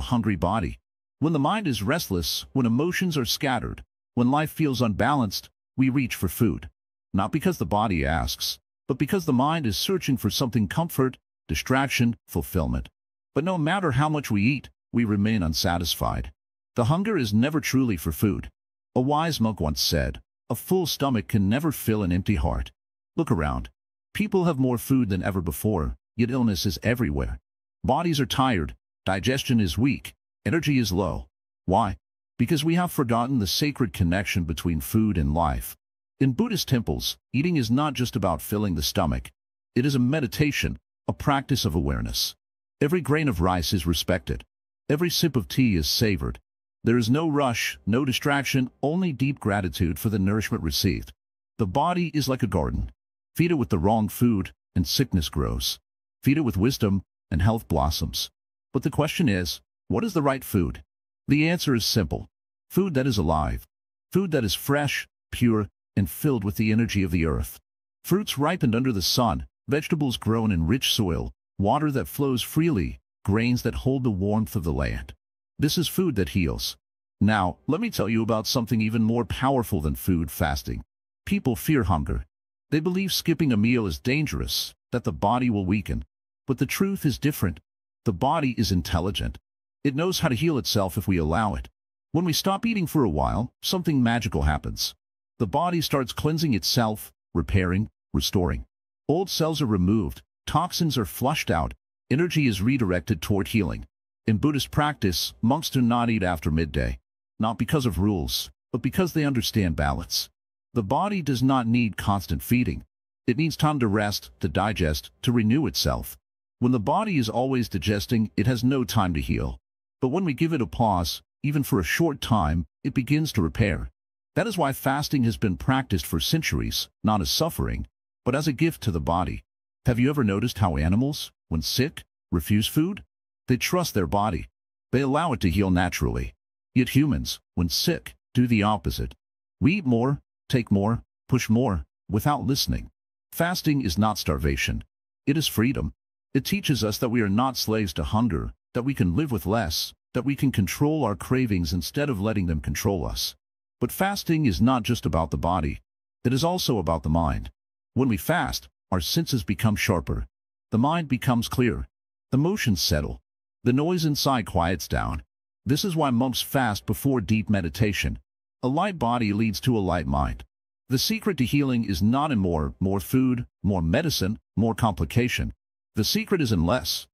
hungry body. When the mind is restless, when emotions are scattered, when life feels unbalanced, we reach for food. Not because the body asks, but because the mind is searching for something: comfort, distraction, fulfillment. But no matter how much we eat, we remain unsatisfied. The hunger is never truly for food. A wise monk once said, "A full stomach can never fill an empty heart." Look around. People have more food than ever before, yet illness is everywhere. Bodies are tired, digestion is weak, energy is low. Why? Because we have forgotten the sacred connection between food and life. In Buddhist temples, eating is not just about filling the stomach. It is a meditation, a practice of awareness. Every grain of rice is respected. Every sip of tea is savored. There is no rush, no distraction, only deep gratitude for the nourishment received. The body is like a garden. Feed it with the wrong food, and sickness grows. Feed it with wisdom, and health blossoms. But the question is, what is the right food? The answer is simple. Food that is alive. Food that is fresh, pure, and filled with the energy of the earth. Fruits ripened under the sun, vegetables grown in rich soil, water that flows freely, grains that hold the warmth of the land. This is food that heals. Now, let me tell you about something even more powerful than food: fasting. People fear hunger. They believe skipping a meal is dangerous, that the body will weaken. But the truth is different. The body is intelligent. It knows how to heal itself if we allow it. When we stop eating for a while, something magical happens. The body starts cleansing itself, repairing, restoring. Old cells are removed, toxins are flushed out, energy is redirected toward healing. In Buddhist practice, monks do not eat after midday, not because of rules, but because they understand balance. The body does not need constant feeding. It needs time to rest, to digest, to renew itself. When the body is always digesting, it has no time to heal. But when we give it a pause, even for a short time, it begins to repair. That is why fasting has been practiced for centuries, not as suffering, but as a gift to the body. Have you ever noticed how animals, when sick, refuse food? They trust their body. They allow it to heal naturally. Yet humans, when sick, do the opposite. We eat more, take more, push more, without listening. Fasting is not starvation. It is freedom. It teaches us that we are not slaves to hunger, that we can live with less, that we can control our cravings instead of letting them control us. But fasting is not just about the body. It is also about the mind. When we fast, our senses become sharper. The mind becomes clear. The emotions settle. The noise inside quiets down. This is why monks fast before deep meditation. A light body leads to a light mind. The secret to healing is not in more food, more medicine, more complication. The secret is in less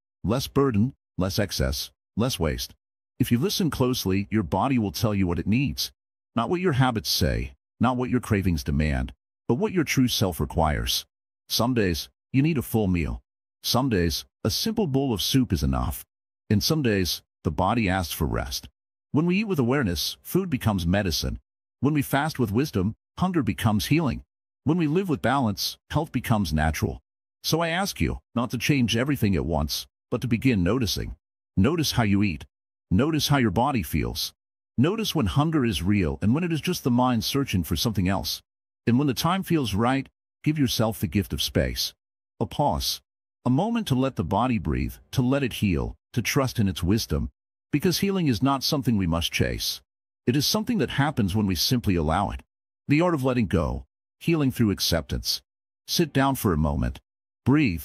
burden, less excess, less waste. If you listen closely, your body will tell you what it needs. Not what your habits say, not what your cravings demand, but what your true self requires. Some days, you need a full meal. Some days, a simple bowl of soup is enough. And some days, the body asks for rest. When we eat with awareness, food becomes medicine. When we fast with wisdom, hunger becomes healing. When we live with balance, health becomes natural. So I ask you, not to change everything at once, but to begin noticing. Notice how you eat. Notice how your body feels. Notice when hunger is real and when it is just the mind searching for something else. And when the time feels right, give yourself the gift of space. A pause. A moment to let the body breathe, to let it heal, to trust in its wisdom. Because healing is not something we must chase. It is something that happens when we simply allow it. The art of letting go. Healing through acceptance. Sit down for a moment. Breathe.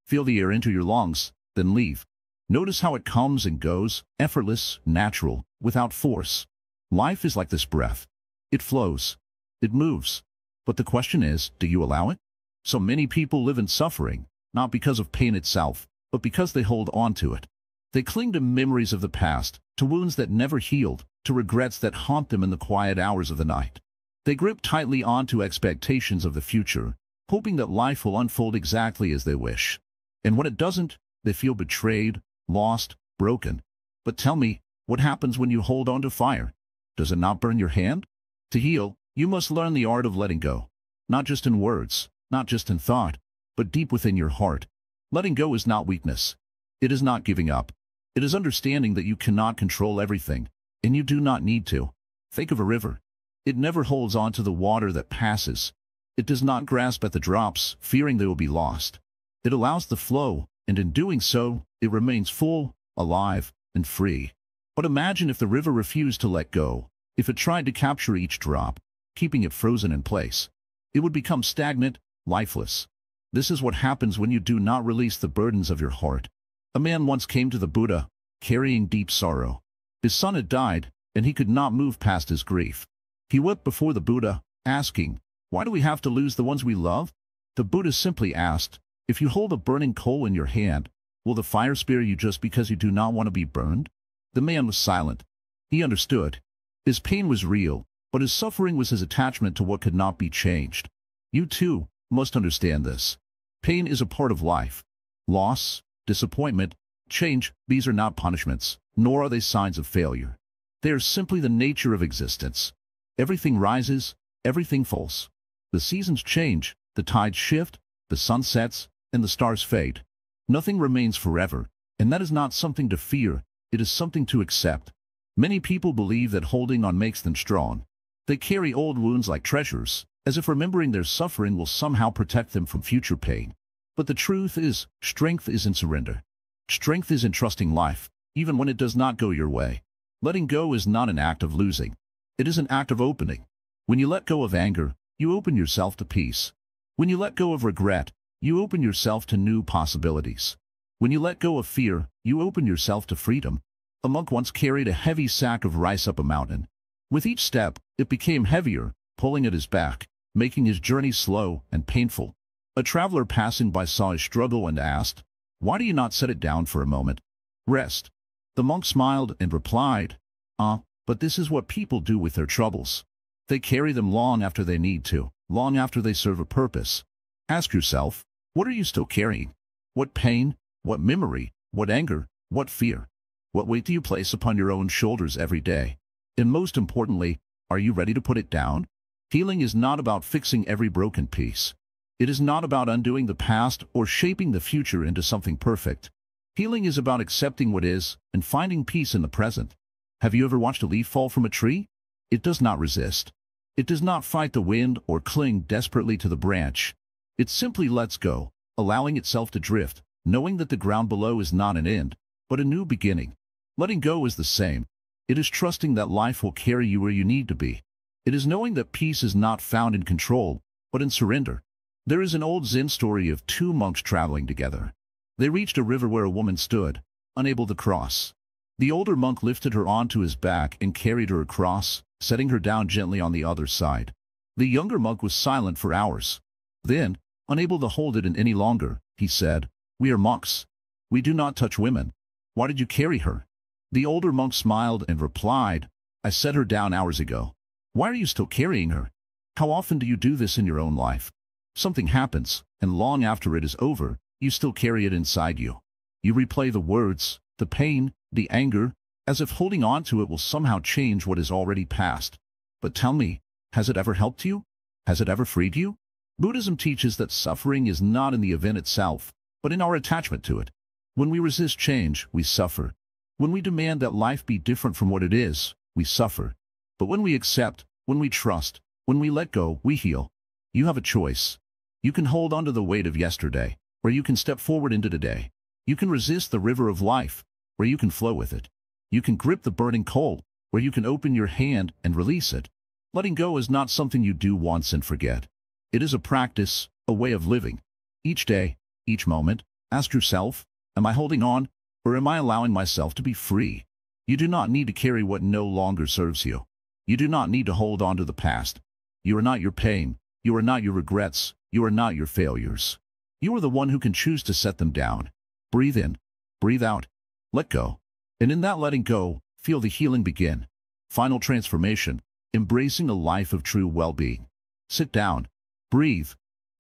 Feel the air enter your lungs, then leave. Notice how it comes and goes, effortless, natural, without force. Life is like this breath. It flows. It moves. But the question is, do you allow it? So many people live in suffering, not because of pain itself, but because they hold on to it. They cling to memories of the past, to wounds that never healed, to regrets that haunt them in the quiet hours of the night. They grip tightly onto expectations of the future, hoping that life will unfold exactly as they wish. And when it doesn't, they feel betrayed, lost, broken. But tell me, what happens when you hold on to fire? Does it not burn your hand? To heal, You must learn the art of letting go. Not just in words, not just in thought, but deep within your heart. Letting go is not weakness. It is not giving up. It is understanding that you cannot control everything, and you do not need to. Think of a river. It never holds on to the water that passes. It does not grasp at the drops, fearing they will be lost. It allows the flow, and in doing so, it remains full, alive, and free. But imagine if the river refused to let go, if it tried to capture each drop, keeping it frozen in place. It would become stagnant, lifeless. This is what happens when you do not release the burdens of your heart. A man once came to the Buddha, carrying deep sorrow. His son had died, and he could not move past his grief. He wept before the Buddha, asking, "Why do we have to lose the ones we love?" The Buddha simply asked, "If you hold a burning coal in your hand, will the fire spare you just because you do not want to be burned?" The man was silent. He understood. His pain was real, but his suffering was his attachment to what could not be changed. You too must understand this. Pain is a part of life. Loss, disappointment, change, these are not punishments, nor are they signs of failure. They are simply the nature of existence. Everything rises, everything falls. The seasons change, the tides shift, the sun sets, and the stars fade. Nothing remains forever, and that is not something to fear, it is something to accept. Many people believe that holding on makes them strong. They carry old wounds like treasures, as if remembering their suffering will somehow protect them from future pain. But the truth is, strength is in surrender. Strength is in trusting life, even when it does not go your way. Letting go is not an act of losing. It is an act of opening. When you let go of anger, you open yourself to peace. When you let go of regret, you open yourself to new possibilities. When you let go of fear, you open yourself to freedom. A monk once carried a heavy sack of rice up a mountain. With each step, it became heavier, pulling at his back, making his journey slow and painful. A traveler passing by saw his struggle and asked, "Why do you not set it down for a moment? Rest." The monk smiled and replied, But this is what people do with their troubles. They carry them long after they need to, long after they serve a purpose. Ask yourself, what are you still carrying? What pain, what memory, what anger, what fear? What weight do you place upon your own shoulders every day? And most importantly, are you ready to put it down? Healing is not about fixing every broken piece. It is not about undoing the past or shaping the future into something perfect. Healing is about accepting what is and finding peace in the present. Have you ever watched a leaf fall from a tree? It does not resist. It does not fight the wind or cling desperately to the branch. It simply lets go, allowing itself to drift, knowing that the ground below is not an end, but a new beginning. Letting go is the same. It is trusting that life will carry you where you need to be. It is knowing that peace is not found in control, but in surrender. There is an old Zen story of two monks traveling together. They reached a river where a woman stood, unable to cross. The older monk lifted her onto his back and carried her across, setting her down gently on the other side. The younger monk was silent for hours. Then, unable to hold it in any longer, he said, "We are monks. We do not touch women. Why did you carry her?" The older monk smiled and replied, "I set her down hours ago. Why are you still carrying her? How often do you do this in your own life? Something happens, and long after it is over, you still carry it inside you. You replay the words, the pain, the anger, as if holding on to it will somehow change what is already past. But tell me, has it ever helped you? Has it ever freed you? Buddhism teaches that suffering is not in the event itself, but in our attachment to it. When we resist change, we suffer. When we demand that life be different from what it is, we suffer. But when we accept, when we trust, when we let go, we heal. You have a choice. You can hold on to the weight of yesterday, or you can step forward into today. You can resist the river of life, or you can flow with it. You can grip the burning coal, or you can open your hand and release it. Letting go is not something you do once and forget. It is a practice, a way of living. Each day, each moment, ask yourself, am I holding on, or am I allowing myself to be free? You do not need to carry what no longer serves you. You do not need to hold on to the past. You are not your pain. You are not your regrets. You are not your failures. You are the one who can choose to set them down. Breathe in. Breathe out. Let go. And in that letting go, feel the healing begin. Final transformation. Embracing a life of true well-being. Sit down. Breathe.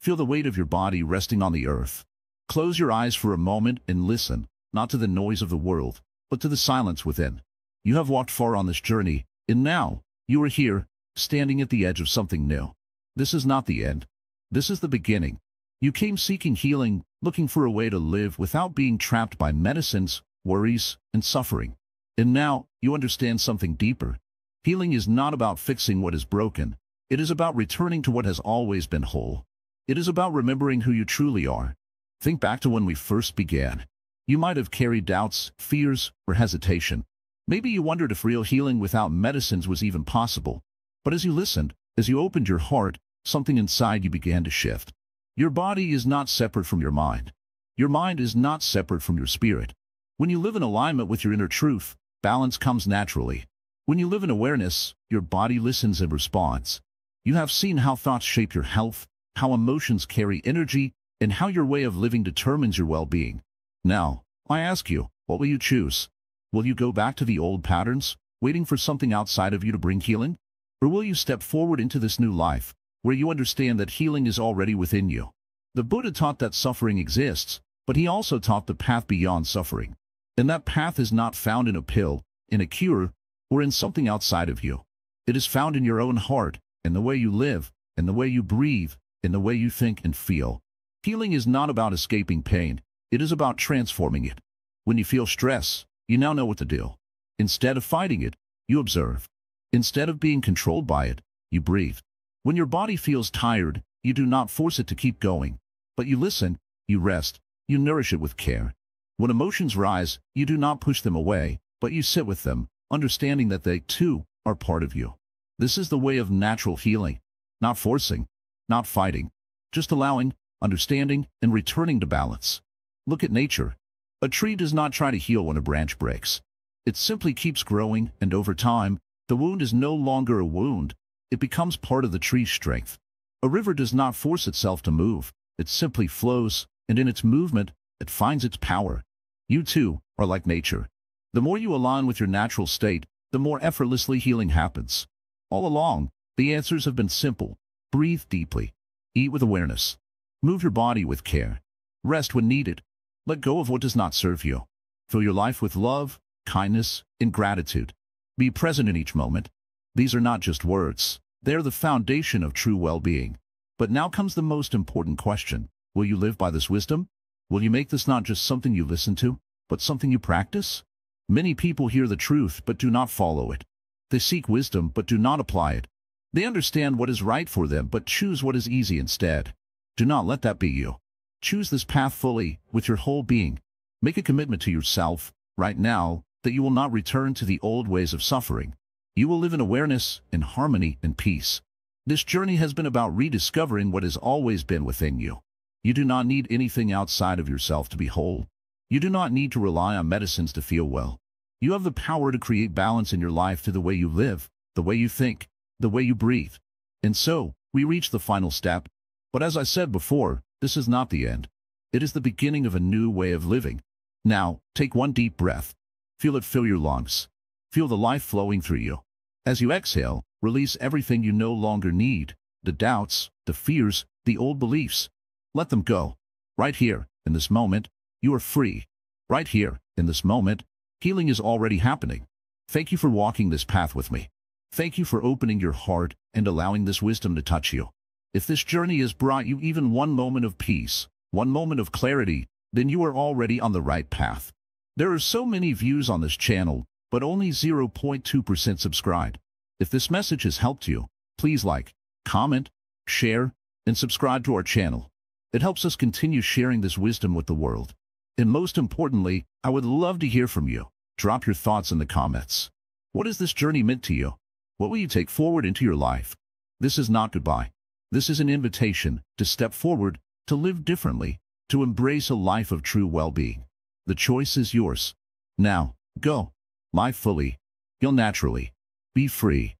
Feel the weight of your body resting on the earth. Close your eyes for a moment and listen, not to the noise of the world, but to the silence within. You have walked far on this journey, and now, you are here, standing at the edge of something new. This is not the end. This is the beginning. You came seeking healing, looking for a way to live without being trapped by medicines, worries, and suffering. And now, you understand something deeper. Healing is not about fixing what is broken. It is about returning to what has always been whole. It is about remembering who you truly are. Think back to when we first began. You might have carried doubts, fears, or hesitation. Maybe you wondered if real healing without medicines was even possible. But as you listened, as you opened your heart, something inside you began to shift. Your body is not separate from your mind. Your mind is not separate from your spirit. When you live in alignment with your inner truth, balance comes naturally. When you live in awareness, your body listens and responds. You have seen how thoughts shape your health, how emotions carry energy, and how your way of living determines your well-being. Now, I ask you, what will you choose? Will you go back to the old patterns, waiting for something outside of you to bring healing? Or will you step forward into this new life, where you understand that healing is already within you? The Buddha taught that suffering exists, but he also taught the path beyond suffering. And that path is not found in a pill, in a cure, or in something outside of you. It is found in your own heart, in the way you live, in the way you breathe, in the way you think and feel. Healing is not about escaping pain. It is about transforming it. When you feel stress, you now know what to do. Instead of fighting it, you observe. Instead of being controlled by it, you breathe. When your body feels tired, you do not force it to keep going, but you listen, you rest, you nourish it with care. When emotions rise, you do not push them away, but you sit with them, understanding that they, too, are part of you. This is the way of natural healing. Not forcing, not fighting, just allowing, understanding, and returning to balance. Look at nature. A tree does not try to heal when a branch breaks. It simply keeps growing, and over time, the wound is no longer a wound. It becomes part of the tree's strength. A river does not force itself to move. It simply flows, and in its movement, it finds its power. You, too, are like nature. The more you align with your natural state, the more effortlessly healing happens. All along, the answers have been simple. Breathe deeply. Eat with awareness. Move your body with care. Rest when needed. Let go of what does not serve you. Fill your life with love, kindness, and gratitude. Be present in each moment. These are not just words. They are the foundation of true well-being. But now comes the most important question. Will you live by this wisdom? Will you make this not just something you listen to, but something you practice? Many people hear the truth but do not follow it. They seek wisdom but do not apply it. They understand what is right for them but choose what is easy instead. Do not let that be you. Choose this path fully, with your whole being. Make a commitment to yourself, right now, that you will not return to the old ways of suffering. You will live in awareness, in harmony, and peace. This journey has been about rediscovering what has always been within you. You do not need anything outside of yourself to be whole. You do not need to rely on medicines to feel well. You have the power to create balance in your life through the way you live, the way you think, the way you breathe. And so, we reach the final step. But as I said before, this is not the end. It is the beginning of a new way of living. Now, take one deep breath. Feel it fill your lungs. Feel the life flowing through you. As you exhale, release everything you no longer need, the doubts, the fears, the old beliefs. Let them go. Right here, in this moment, you are free. Right here, in this moment, healing is already happening. Thank you for walking this path with me. Thank you for opening your heart and allowing this wisdom to touch you. If this journey has brought you even one moment of peace, one moment of clarity, then you are already on the right path. There are so many views on this channel, but only 0.2% subscribed. If this message has helped you, please like, comment, share, and subscribe to our channel. It helps us continue sharing this wisdom with the world. And most importantly, I would love to hear from you. Drop your thoughts in the comments. What has this journey meant to you? What will you take forward into your life? This is not goodbye. This is an invitation to step forward, to live differently, to embrace a life of true well-being. The choice is yours. Now, go. Live fully. Heal naturally. Be free.